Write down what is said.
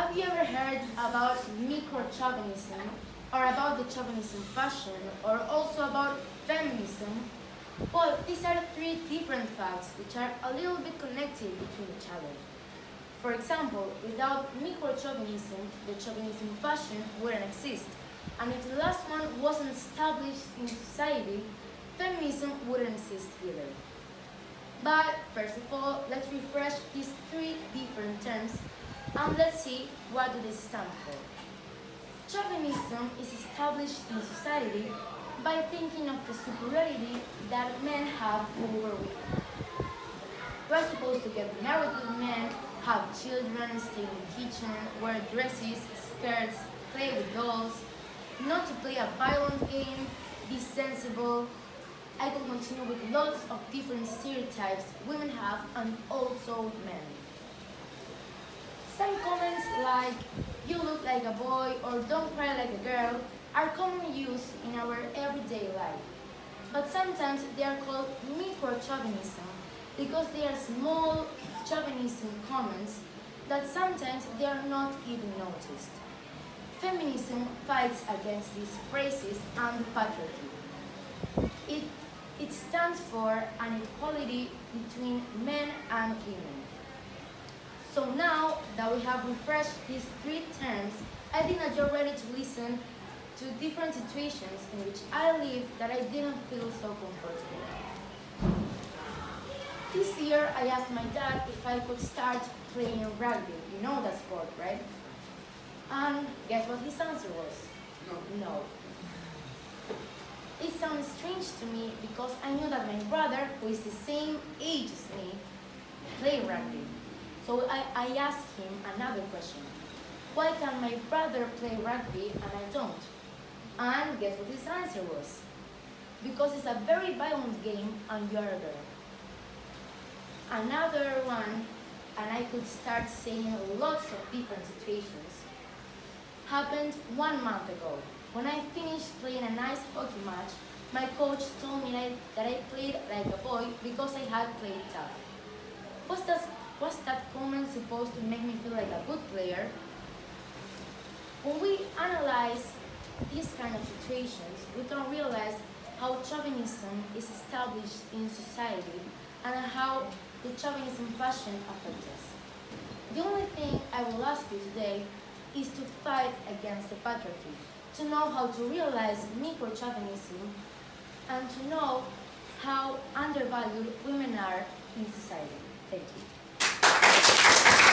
Have you ever heard about micro-chauvinism, or about the chauvinism fashion, or also about feminism? Well, these are three different facts which are a little bit connected between each other. For example, without micro-chauvinism, the chauvinism fashion wouldn't exist. And if the last one wasn't established in society, feminism wouldn't exist either. But first of all, let's refresh these three different terms and let's see what do they stand for. Chauvinism is established in society by thinking of the superiority that men have over women. We're supposed to get married with men, have children, stay in the kitchen, wear dresses, skirts, play with dolls, not to play a violent game, be sensible. I could continue with lots of different stereotypes women have and also men. Some comments like, you look like a boy or don't cry like a girl are commonly used in our everyday life. But sometimes they are called micro-chauvinism because they are small chauvinism comments that sometimes they are not even noticed. Feminism fights against these phrases and patriarchy. It stands for an equality between men and women. So now that we have refreshed these three terms, I think that you're ready to listen to different situations in which I lived that I didn't feel so comfortable. This year I asked my dad if I could start playing rugby. You know that sport, right? And guess what his answer was? No. It sounds strange to me because I knew that my brother, who is the same age as me, played rugby. So I asked him another question. Why can my brother play rugby and I don't? And guess what his answer was? Because it's a very violent game and you're a girl. Another one, and I could start saying lots of different situations, happened 1 month ago. When I finished playing a nice hockey match, my coach told me that I played like a boy because I had played tough. Was that comment supposed to make me feel like a good player? When we analyze these kind of situations, we can realize how chauvinism is established in society and how the chauvinism fashion affects us. The only thing I will ask you today is to fight against the patriarchy, to know how to realize micro-chauvinism, and to know how undervalued women are in society. Thank you.